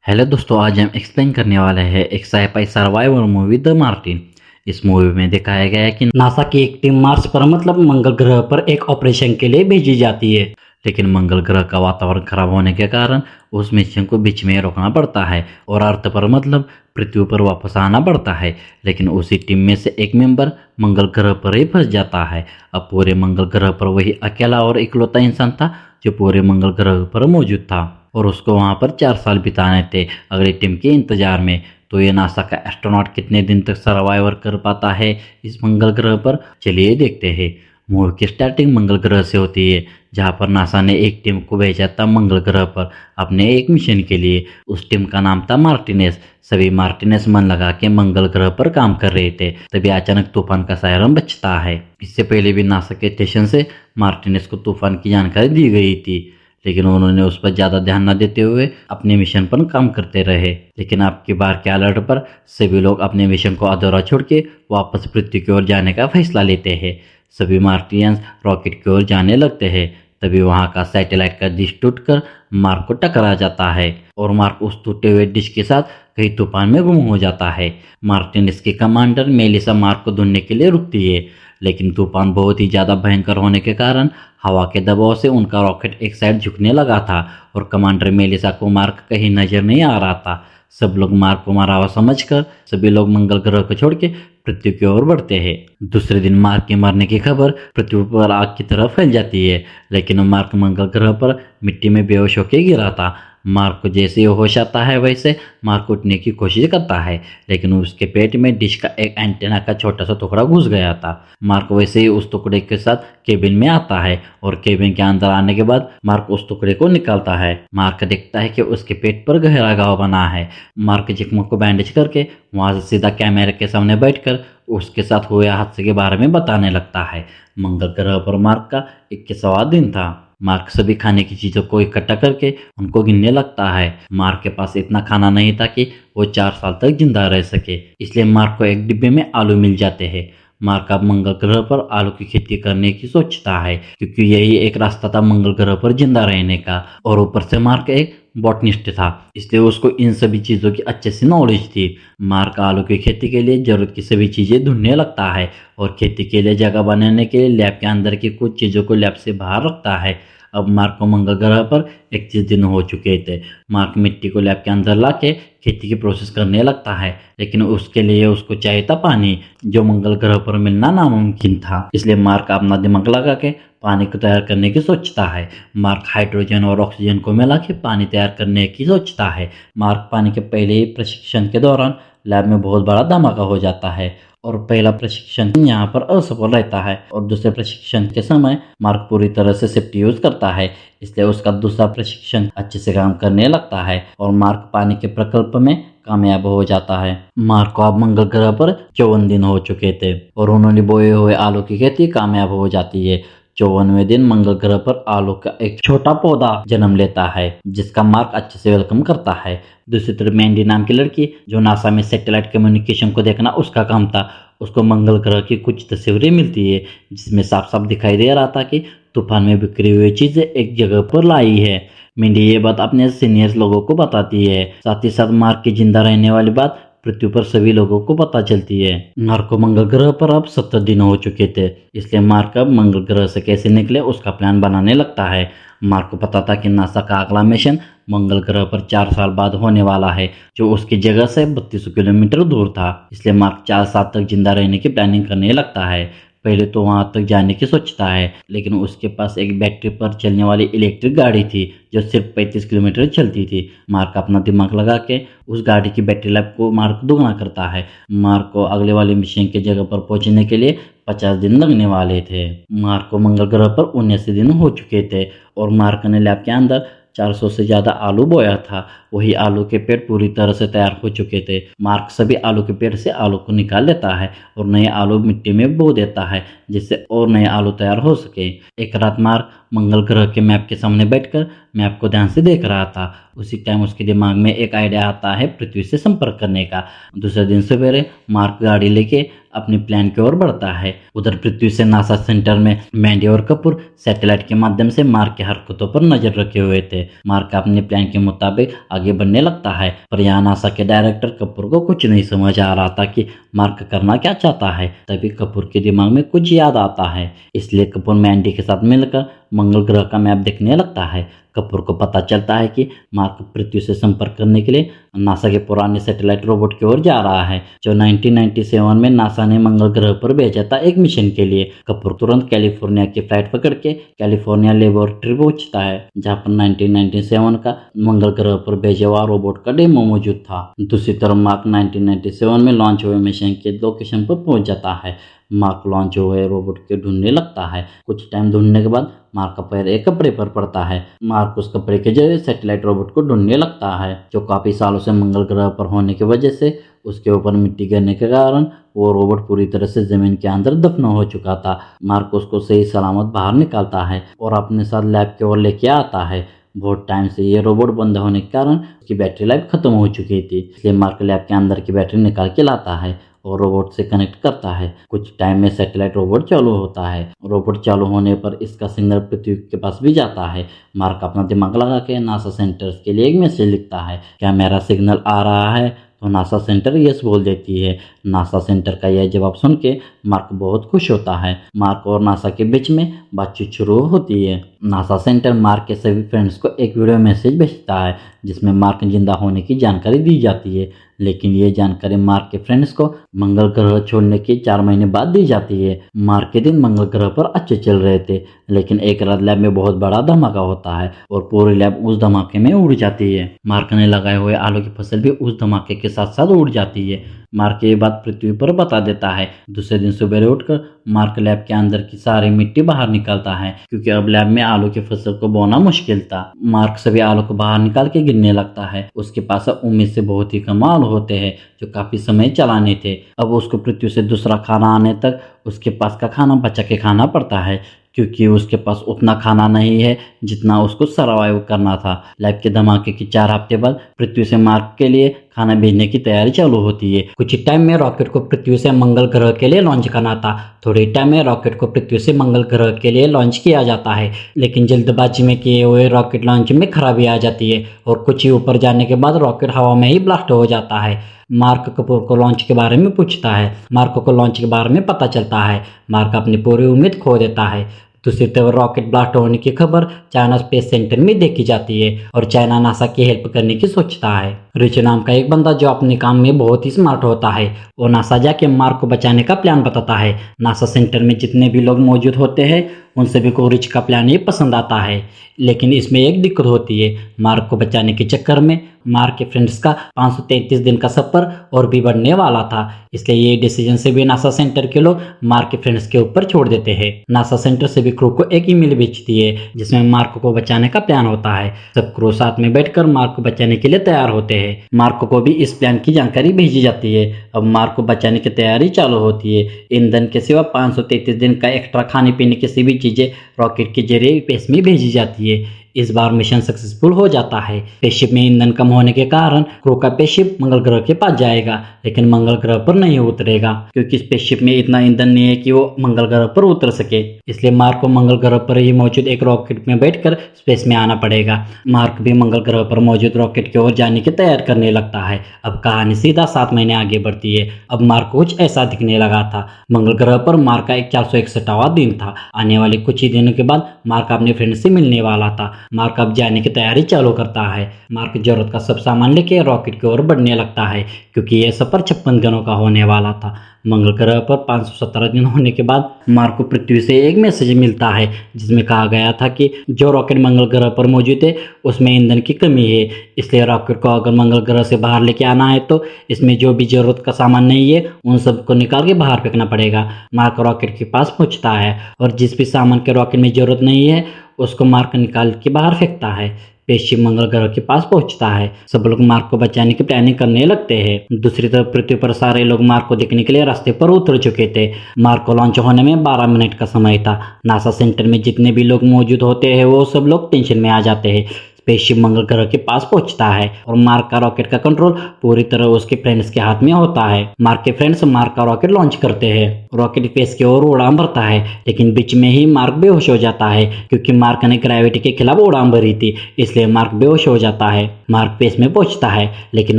Hello दोस्तों, आज हम एक्सप्लेन करने वाले हैं एक sci-fi survival movie the Martin. इस मूवी में दिखाया गया है कि नासा की एक टीम मार्स पर मतलब मंगल ग्रह पर एक ऑपरेशन के लिए भेजी जाती है, लेकिन मंगल ग्रह का वातावरण खराब होने के कारण उस मिशन को बीच में रोकना पड़ता है और अर्थ पर मतलब पृथ्वी पर वापस आना पड़ता है। लेकिन उसी टीम में से एक मेंबर मंगल ग्रह पर ही फंस जाता है। अब पूरे मंगल ग्रह पर वही अकेला और इकलौता इंसान था जो पूरे मंगल ग्रह पर मौजूद था और उसको वहाँ पर 4 साल बिताने थे अगली टीम के इंतजार में। तो ये नासा का एस्ट्रोनॉट कितने दिन तक सर्वाइवर कर पाता है इस मंगल ग्रह पर, चलिए देखते हैं। मूवी की स्टार्टिंग मंगल ग्रह से होती है, जहाँ पर नासा ने एक टीम को भेजा था मंगल ग्रह पर अपने एक मिशन के लिए। उस टीम का नाम था मार्टिनेस। सभी मार्टिनेस मन लगा के मंगल ग्रह पर काम कर रहे थे, तभी अचानक तूफान का सायरन बजता है। इससे पहले भी नासा के स्टेशन से मार्टिनेस को तूफान की जानकारी दी गई थी, लेकिन उन्होंने उस पर ज़्यादा ध्यान न देते हुए अपने मिशन पर काम करते रहे। लेकिन अब की बार के अलर्ट पर सभी लोग अपने मिशन को अधूरा छोड़ के वापस पृथ्वी की ओर जाने का फैसला लेते हैं। सभी मार्टियंस रॉकेट की ओर जाने लगते हैं। तभी वहां का सैटेलाइट का डिश टूटकर मार्क को टकरा जाता है और मार्क उस टूटे हुए डिश के साथ कहीं तूफान में गुम हो जाता है। मार्टिन इसके कमांडर मेलिसा मार्क को ढूंढने के लिए रुकती है, लेकिन तूफान बहुत ही ज़्यादा भयंकर होने के कारण हवा के दबाव से उनका रॉकेट एक साइड झुकने लगा था और कमांडर मेलिसा को मार्क कहीं नजर नहीं आ रहा था। सब लोग मार्क को मारा हुआ समझकर सभी लोग मंगल ग्रह को छोड़ के पृथ्वी की ओर बढ़ते हैं। दूसरे दिन मार्क के मरने की खबर पृथ्वी पर आग की तरह फैल जाती है, लेकिन मार्क मंगल ग्रह पर मिट्टी में बेहोश होकर गिरा था। मार्क को जैसे ही होश आता है वैसे मार्क उठने की कोशिश करता है, लेकिन उसके पेट में डिश का एक एंटेना का छोटा सा टुकड़ा घुस गया था। मार्क वैसे ही उस टुकड़े के साथ केबिन में आता है और केबिन के अंदर आने के बाद मार्क उस टुकड़े को निकालता है। मार्क देखता है कि उसके पेट पर गहरा घाव बना है। मार्क जख्म को बैंडेज करके वहां से सीधा कैमरे के सामने बैठकर उसके साथ हुए हादसे के बारे में बताने लगता है। मंगल ग्रह पर मार्क का 21वां दिन था। मार्क सभी खाने की चीज़ों को इकट्ठा करके उनको गिनने लगता है। मार्क के पास इतना खाना नहीं था कि वो 4 साल तक जिंदा रह सके, इसलिए मार्क को एक डिब्बे में आलू मिल जाते हैं। मार्क अब मंगल ग्रह पर आलू की खेती करने की सोचता है, क्योंकि यही एक रास्ता था मंगल ग्रह पर जिंदा रहने का। और ऊपर से मार्क एक बॉटनिस्ट था, इसलिए उसको इन सभी चीज़ों की अच्छे से नॉलेज थी। मार्क आलू की खेती के लिए जरूरत की सभी चीज़ें ढूंढने लगता है और खेती के लिए जगह बनाने के लिए लैब के अंदर की कुछ चीज़ों को लैब से बाहर रखता है। अब मार्क को मंगल ग्रह पर 21 दिन हो चुके थे। मार्क मिट्टी को लैब के अंदर लाके खेती की प्रोसेस करने लगता है, लेकिन उसके लिए उसको चाहिए था पानी, जो मंगल ग्रह पर मिलना नामुमकिन था। इसलिए मार्क अपना दिमाग लगा के पानी को तैयार करने की सोचता है। मार्क हाइड्रोजन और ऑक्सीजन को मिला के पानी तैयार करने की सोचता है। मार्क पानी के पहले ही प्रशिक्षण के दौरान लैब में बहुत बड़ा धमाका हो जाता है और पहला प्रशिक्षण यहाँ पर असफल रहता है और दूसरे प्रशिक्षण के समय मार्क पूरी तरह से सेफ्टी यूज करता है, इसलिए उसका दूसरा प्रशिक्षण अच्छे से काम करने लगता है और मार्क पानी के प्रकल्प में कामयाब हो जाता है। मार्क को अब मंगल ग्रह पर 54 दिन हो चुके थे और उन्होंने बोए हुए आलू की खेती कामयाब हो जाती है। 54वें दिन मंगल ग्रह पर आलू का एक छोटा पौधा जन्म लेता है, जिसका मार्क अच्छे से वेलकम करता है। दूसरी तरफ मैंडी नाम की लड़की, जो नासा में सैटेलाइट कम्युनिकेशन को देखना उसका काम था, उसको मंगल ग्रह की कुछ तस्वीरें मिलती है, जिसमें साफ साफ दिखाई दे रहा था कि तूफान में बिखरी हुई चीजें एक जगह पर लाई है। मैंडी ये बात अपने सीनियर्स लोगों को बताती है। साथ ही साथ मार्क की जिंदा रहने वाली बात पृथ्वी पर सभी लोगों को पता चलती है। मार्क को मंगल ग्रह पर अब 70 दिन हो चुके थे, इसलिए मार्क अब मंगल ग्रह से कैसे निकले उसका प्लान बनाने लगता है। मार्क को पता था कि नासा का अगला मिशन मंगल ग्रह पर 4 साल बाद होने वाला है, जो उसकी जगह से 3200 किलोमीटर दूर था। इसलिए मार्क 4 साल तक जिंदा रहने की प्लानिंग करने लगता है। पहले तो वहां तक जाने की सोचता है, लेकिन उसके पास एक बैटरी पर चलने वाली इलेक्ट्रिक गाड़ी थी जो सिर्फ 35 किलोमीटर चलती थी। मार्क अपना दिमाग लगा के उस गाड़ी की बैटरी लाइफ को मार्क दोगुना करता है। मार्क को अगले वाले मिशन की जगह पर पहुंचने के लिए 50 दिन लगने वाले थे। मार्क को मंगल ग्रह पर 79 दिन हो चुके थे और मार्क ने लैब के अंदर 400 से ज़्यादा आलू बोया था। वही आलू के पेड़ पूरी तरह से तैयार हो चुके थे। मार्क सभी आलू के पेड़ से आलू को निकाल लेता है और नए आलू मिट्टी में बो देता है, जिससे और नए आलू तैयार हो सके। एक रात मार्क मंगल ग्रह के मैप के सामने बैठकर मैप को ध्यान से देख रहा था। उसी टाइम उसके दिमाग में एक आइडिया आता है पृथ्वी से संपर्क करने का। दूसरे दिन सवेरे मार्क गाड़ी लेके अपनी प्लान की ओर बढ़ता है। उधर पृथ्वी से नासा सेंटर में मैंडी और कपूर सैटेलाइट के माध्यम से मार्क की हरकतों पर नजर रखे हुए थे। मार्क अपने प्लान के मुताबिक आगे बढ़ने लगता है, पर यहाँ नासा के डायरेक्टर कपूर को कुछ नहीं समझ आ रहा था कि मार्क करना क्या चाहता है। तभी कपूर के दिमाग में कुछ याद आता है, इसलिए कपूर मैंडी के साथ मिलकर मंगल ग्रह का मैप देखने लगता है। कपूर को पता चलता है कि मार्क पृथ्वी से संपर्क करने के लिए नासा के पुराने सैटेलाइट रोबोट की ओर जा रहा है, जो 1997 में नासा ने मंगल ग्रह पर भेजा था एक मिशन के लिए। कपूर तुरंत कैलिफोर्निया की फ्लाइट पकड़ के कैलिफोर्निया लेबोरेटरी पहुंचता है, जहां पर 1997 का मंगल ग्रह पर भेजे हुआ रोबोट का डेमो मौजूद था। दूसरी तरफ मार्क 1997 में लॉन्च हुए मिशन के लोकेशन पर पहुंच जाता है। मार्क लॉन्च हुए रोबोट के ढूंढने लगता है। कुछ टाइम ढूंढने के बाद मार्क का पैर एक कपड़े पर पड़ता है। मार्क उस कपड़े के जरिए सैटेलाइट रोबोट को ढूंढने लगता है, जो काफी सालों से मंगल ग्रह पर होने की वजह से उसके ऊपर मिट्टी गिरने के कारण वो रोबोट पूरी तरह से जमीन के अंदर दफन हो चुका था। मार्क उसको सही सलामत बाहर निकालता है और अपने साथ लैब की ओर लेके आता है। बहुत टाइम से ये रोबोट बंद होने के कारण उसकी बैटरी लाइफ खत्म हो चुकी थी, इसलिए मार्क लैब के अंदर की बैटरी निकाल के लाता है और रोबोट से कनेक्ट करता है। कुछ टाइम में सैटेलाइट रोबोट चालू होता है। रोबोट चालू होने पर इसका सिग्नल पृथ्वी के पास भी जाता है। मार्क अपना दिमाग लगा के नासा सेंटर्स के लिए एक मैसेज लिखता है, क्या मेरा सिग्नल आ रहा है? तो नासा सेंटर यस बोल देती है। नासा सेंटर का यह जवाब सुन के मार्क बहुत खुश होता है। मार्क और नासा के बीच में बातचीत शुरू होती है। नासा सेंटर मार्क के सभी फ्रेंड्स को एक वीडियो मैसेज भेजता है, जिसमें मार्क जिंदा होने की जानकारी दी जाती है, लेकिन ये जानकारी मार्क के फ्रेंड्स को मंगल ग्रह छोड़ने के 4 महीने बाद दी जाती है। मार्क के दिन मंगल ग्रह पर अच्छे चल रहे थे, लेकिन एक रात लैब में बहुत बड़ा धमाका होता है और पूरी लैब उस धमाके में उड़ जाती है। मार्क ने लगाए हुए आलू की फसल भी उस धमाके के साथ साथ उड़ जाती है। मार्क ये बात पृथ्वी पर बता देता है। दूसरे दिन सुबह उठकर मार्क लैब के अंदर की सारी मिट्टी बाहर निकालता है, क्योंकि अब लैब में आलू की फसल को बोना मुश्किल था। मार्क सभी आलू को बाहर निकाल के गिनने लगता है। उसके पास उम्मीद से बहुत ही कम आलू होते हैं, जो काफी समय चलाने थे। अब उसको पृथ्वी से दूसरा खाना आने तक उसके पास का खाना बचा के खाना पड़ता है, क्योंकि उसके पास उतना खाना नहीं है जितना उसको सर्वाइव करना था। लैब के धमाके के 4 हफ्ते बाद पृथ्वी से मार्क के लिए खाना भेजने की तैयारी चालू होती है। कुछ ही टाइम में रॉकेट को पृथ्वी से मंगल ग्रह के लिए लॉन्च करना था। थोड़े टाइम में रॉकेट को पृथ्वी से मंगल ग्रह के लिए लॉन्च किया जाता है, लेकिन जल्दबाजी में किए हुए रॉकेट लॉन्च में खराबी आ जाती है और कुछ ही ऊपर जाने के बाद रॉकेट हवा में ही ब्लास्ट हो जाता है। मार्क कपूर को लॉन्च के बारे में पूछता है। मार्क को लॉन्च के बारे में पता चलता है। मार्क अपनी पूरी उम्मीद खो देता है। दूसरी तरफ रॉकेट ब्लास्ट होने की खबर चाइना स्पेस सेंटर में देखी जाती है और चाइना नासा की हेल्प करने की सोचता है। रिच नाम का एक बंदा जो अपने काम में बहुत ही स्मार्ट होता है, वो नासा जाके मार्क को बचाने का प्लान बताता है। नासा सेंटर में जितने भी लोग मौजूद होते हैं उन सभी को रिच का प्लान ही पसंद आता है, लेकिन इसमें एक दिक्कत होती है। मार्क को बचाने के चक्कर में मार्क के फ्रेंड्स का 533 दिन का सफर और भी बढ़ने वाला था, इसलिए ये डिसीजन से भी नासा सेंटर के लोग मार्क के फ्रेंड्स के ऊपर छोड़ देते हैं। नासा सेंटर से भी क्रू को एक ईमेल भेजती है, जिसमें मार्क को बचाने का प्लान होता है। सब क्रू साथ में बैठकर मार्क को बचाने के लिए तैयार होते हैं। मार्क को भी इस प्लान की जानकारी भेजी जाती है। अब मार्क को बचाने की तैयारी चालू होती है। ईंधन के सिवा 533 दिन का एक्स्ट्रा खाने पीने की सभी चीजें रॉकेट के जरिए स्पेस में भेजी जाती है। इस बार मिशन सक्सेसफुल हो जाता है। स्पेसशिप में ईंधन कम होने के कारण क्रू का स्पेसशिप मंगल ग्रह के पास जाएगा, लेकिन मंगल ग्रह पर नहीं उतरेगा, क्योंकि स्पेसशिप में इतना ईंधन नहीं है कि वो मंगल ग्रह पर उतर सके। इसलिए मार्क को मंगल ग्रह पर ही मौजूद एक रॉकेट में बैठकर स्पेस में आना पड़ेगा। मार्क भी मंगल ग्रह पर मौजूद रॉकेट की ओर जाने की तैयारी करने लगता है। अब कहानी सीधा 7 महीने आगे बढ़ती है। अब मार्क को कुछ ऐसा दिखने लगा था। मंगल ग्रह पर मार्क का एक 461वां दिन था। आने वाले कुछ ही दिनों के बाद मार्क अपने फ्रेंड से मिलने वाला था। मार्क अब जाने की तैयारी चालू करता है। मार्क जरूरत का सब सामान लेके रॉकेट की ओर बढ़ने लगता है, क्योंकि यह सफर 56 दिनों का होने वाला था। मंगल ग्रह पर 517 दिन होने के बाद मार्क को पृथ्वी से एक मैसेज मिलता है, जिसमें कहा गया था कि जो रॉकेट मंगल ग्रह पर मौजूद है उसमें ईंधन की कमी है, इसलिए रॉकेट को अगर मंगल ग्रह से बाहर लेके आना है तो इसमें जो भी जरूरत का सामान नहीं है उन सबको निकाल के बाहर फेंकना पड़ेगा। मार्क रॉकेट के पास पहुंचता है और जिस भी सामान के रॉकेट में जरूरत नहीं है उसको मार्क निकाल के बाहर फेंकता है। स्पेसशिप मंगल ग्रह के पास पहुंचता है। सब लोग मार्क को बचाने की प्लानिंग करने लगते हैं। दूसरी तरफ पृथ्वी पर सारे लोग मार्क को देखने के लिए रास्ते पर उतर चुके थे। मार्क को लॉन्च होने में 12 मिनट का समय था। नासा सेंटर में जितने भी लोग मौजूद होते हैं वो सब लोग टेंशन में आ जाते हैं। स्पेसशिप मंगल ग्रह के पास पहुंचता है और मार्क का रॉकेट का कंट्रोल पूरी तरह उसके फ्रेंड्स के हाथ में होता है। मार्क के फ्रेंड्स मार्क का रॉकेट लॉन्च करते हैं। रॉकेट स्पेस की ओर उड़ान भरता है, लेकिन बीच में ही मार्क बेहोश हो जाता है क्योंकि मार्क ने ग्रेविटी के खिलाफ उड़ान भरी थी, इसलिए मार्क बेहोश हो जाता है। मार्क स्पेस में पहुंचता है, लेकिन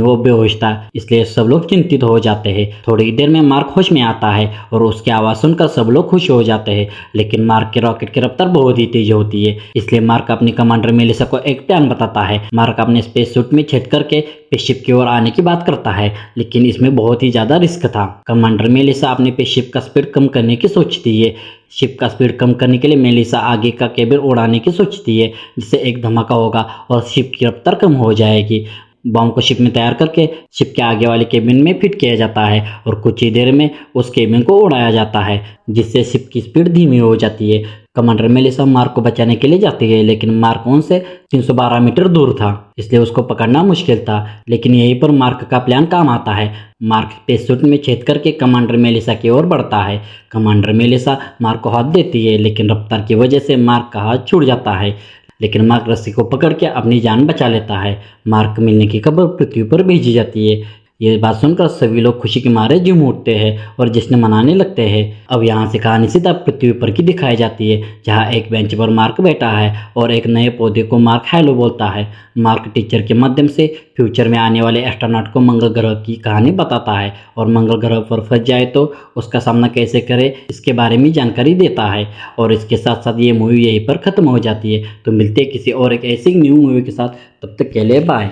वो बेहोश था, इसलिए सब लोग चिंतित हो जाते हैं। थोड़ी देर में मार्क होश में आता है और उसकी आवाज सुनकर सब लोग खुश हो जाते हैं, लेकिन मार्क के रॉकेट की रफ्तार बहुत ही तेज होती है, इसलिए मार्क अपनी कमांडर मेलिसा को एक प्लान बताता है। मार्क अपने स्पेस सूट में छेद करके स्पेसशिप की ओर आने की बात करता है, लेकिन इसमें बहुत ही ज्यादा रिस्क था। कमांडर मेलिसा अपने स्पेसशिप का स्पीड कम करने की सोचती है। शिप का स्पीड कम करने के लिए मेलिसा आगे का केबिन उड़ाने की सोचती है, जिससे एक धमाका होगा और शिप की रफ्तार कम हो जाएगी। बॉम्ब को शिप में तैयार करके शिप के आगे वाले केबिन में फिट किया जाता है और कुछ ही देर में उस केबिन को उड़ाया जाता है, जिससे शिप की स्पीड धीमी हो जाती है। कमांडर मेलिसा मार्क को बचाने के लिए जाती है, लेकिन मार्क उनसे 312 मीटर दूर था, इसलिए उसको पकड़ना मुश्किल था। लेकिन यहीं पर मार्क का प्लान काम आता है। मार्क स्पेस सूट में छेद करके कमांडर मेलिसा की ओर बढ़ता है। कमांडर मेलिसा मार्क को हाथ देती है, लेकिन रफ्तार की वजह से मार्क का हाथ छूट जाता है, लेकिन मार्क रस्सी को पकड़ के अपनी जान बचा लेता है। मार्क मिलने की खबर पृथ्वी पर भेजी जाती है। ये बात सुनकर सभी लोग खुशी के मारे झूम उठते हैं और जश्न मनाने लगते हैं। अब यहाँ से कहानी सीधा पृथ्वी पर की दिखाई जाती है, जहाँ एक बेंच पर मार्क बैठा है और एक नए पौधे को मार्क हेलो बोलता है। मार्क टीचर के माध्यम से फ्यूचर में आने वाले एस्ट्रोनॉट को मंगल ग्रह की कहानी बताता है और मंगल ग्रह पर फंस जाए तो उसका सामना कैसे करे इसके बारे में जानकारी देता है। और इसके साथ साथ ये मूवी यहीं पर खत्म हो जाती है। तो मिलते हैं किसी और एक ऐसी न्यू मूवी के साथ, तब तक के लिए बाय।